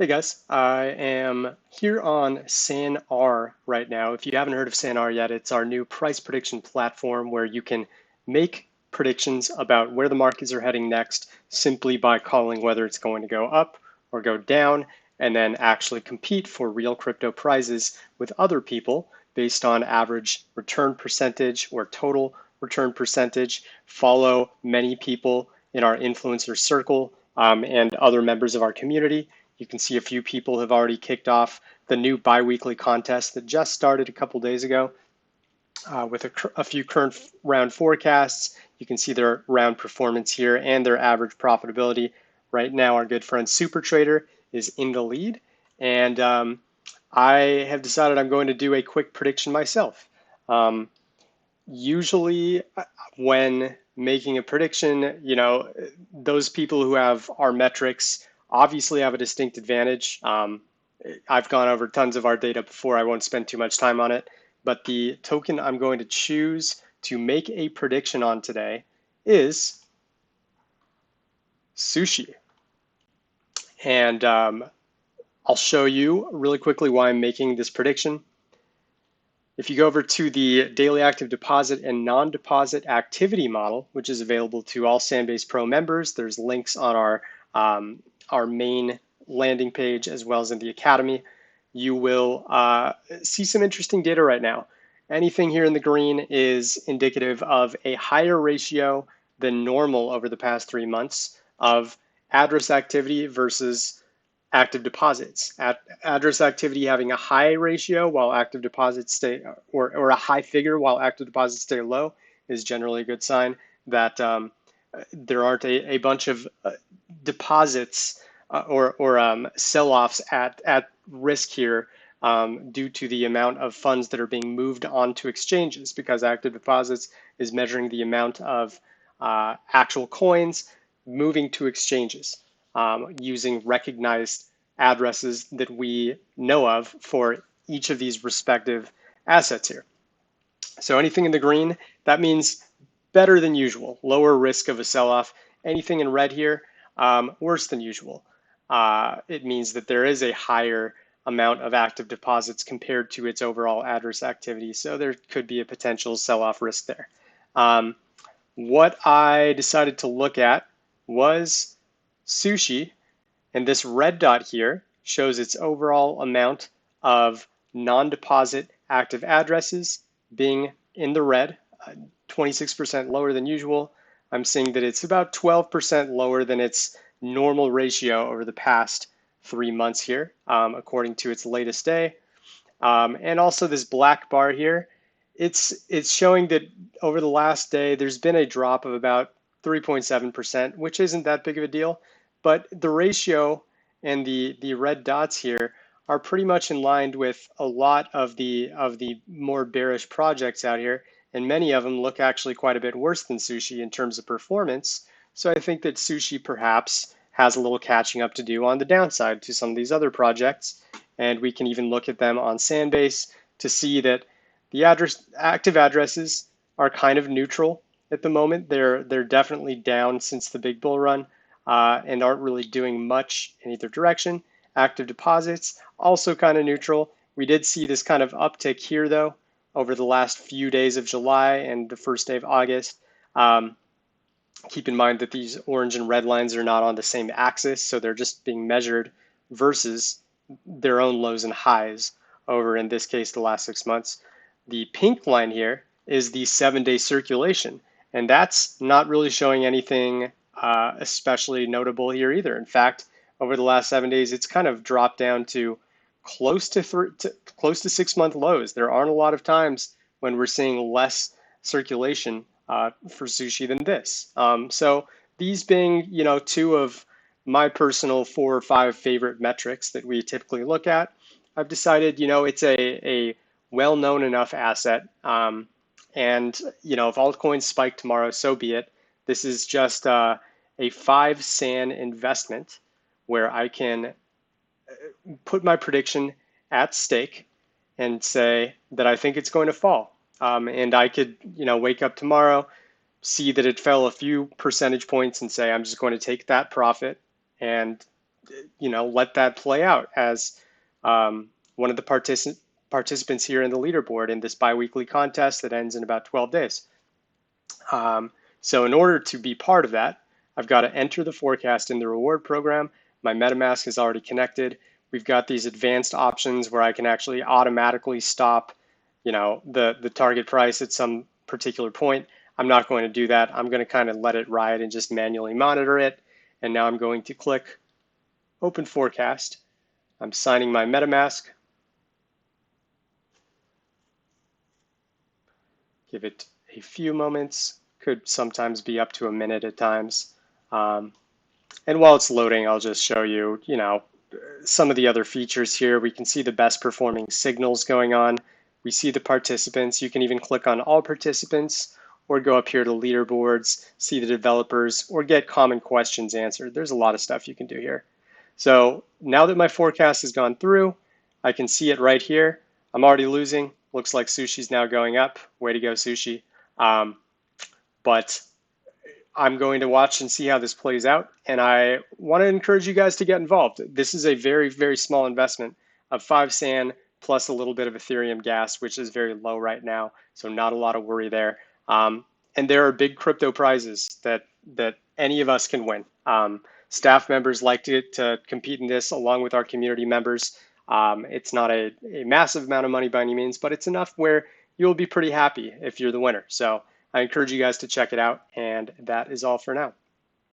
Hey guys, I am here on SanR right now. If you haven't heard of SanR yet, it's our new price prediction platform where you can make predictions about where the markets are heading next simply by calling whether it's going to go up or go down, and then actually compete for real crypto prizes with other people based on average return percentage or total return percentage. Follow many people in our influencer circle and other members of our community. You can see a few people have already kicked off the new biweekly contest that just started a couple days ago with a few current round forecasts. You can see their round performance here and their average profitability. Right now, our good friend Super Trader is in the lead, and I have decided I'm going to do a quick prediction myself. Um, Usually, when making a prediction, those people who have our metrics obviously have a distinct advantage. I've gone over tons of our data before. I won't spend too much time on it. But the token I'm going to choose to make a prediction on today is SUSHI. And I'll show you really quickly why I'm making this prediction. If you go over to the daily active deposit and non-deposit activity model, which is available to all Sandbase Pro members, there's links on our main landing page as well as in the Academy. You will see some interesting data right now. Anything here in the green is indicative of a higher ratio than normal over the past 3 months of address activity versus active deposits. Address activity having a high ratio while active deposits stay, or a high figure while active deposits stay low, is generally a good sign that there aren't a bunch of deposits or sell-offs at risk here due to the amount of funds that are being moved onto exchanges, because active deposits is measuring the amount of actual coins moving to exchanges using recognized addresses that we know of for each of these respective assets here. So anything in the green, that means better than usual, lower risk of a sell-off. Anything in red here, worse than usual. It means that there is a higher amount of active deposits compared to its overall address activity. So there could be a potential sell-off risk there. What I decided to look at was SUSHI, and this red dot here shows its overall amount of non-deposit active addresses being in the red, 26% lower than usual. I'm seeing that it's about 12% lower than its normal ratio over the past 3 months here, according to its latest day. And also this black bar here, it's showing that over the last day, there's been a drop of about 3.7%, which isn't that big of a deal. But the ratio and the red dots here are pretty much in line with a lot of the more bearish projects out here, and many of them look actually quite a bit worse than SUSHI in terms of performance. So I think that SUSHI perhaps has a little catching up to do on the downside to some of these other projects, and we can even look at them on Sandbase to see that the active addresses are kind of neutral at the moment. They're definitely down since the big bull run and aren't really doing much in either direction. Active deposits also kind of neutral. We did see this kind of uptick here though over the last few days of July and the first day of August. Keep in mind that these orange and red lines are not on the same axis, so they're just being measured versus their own lows and highs over, in this case, the last 6 months. The pink line here is the 7-day circulation, and that's not really showing anything especially notable here either. In fact, over the last 7 days, it's kind of dropped down to close to 6-month lows. There aren't a lot of times when we're seeing less circulation for SUSHI than this. So these being, two of my personal 4 or 5 favorite metrics that we typically look at, I've decided, it's a well-known enough asset. And, if altcoins spike tomorrow, so be it. This is just a 5 SAN investment where I can put my prediction at stake and say that I think it's going to fall. And I could, wake up tomorrow, see that it fell a few percentage points and say, I'm just going to take that profit and let that play out as one of the participants here in the leaderboard in this biweekly contest that ends in about 12 days. So in order to be part of that, I've got to enter the forecast in the reward program. My MetaMask is already connected. We've got these advanced options where I can actually automatically stop, the target price at some particular point. I'm not going to do that. I'm going to kind of let it ride and just manually monitor it. And now I'm going to click Open Forecast. I'm signing my MetaMask. Give it a few moments. Could sometimes be up to a minute at times. And while it's loading, I'll just show you, some of the other features here. We can see the best performing signals going on. We see the participants. You can even click on all participants or go up here to leaderboards, see the developers, or get common questions answered. There's a lot of stuff you can do here. So now that my forecast has gone through, I can see it right here. I'm already losing. Looks like Sushi's now going up. Way to go, Sushi. But I'm going to watch and see how this plays out. And I want to encourage you guys to get involved. This is a very, very small investment of 5 SAN plus a little bit of Ethereum gas, which is very low right now. So not a lot of worry there. And there are big crypto prizes that any of us can win. Staff members like to compete in this along with our community members. It's not a massive amount of money by any means, but it's enough where you'll be pretty happy if you're the winner. So I encourage you guys to check it out, and that is all for now.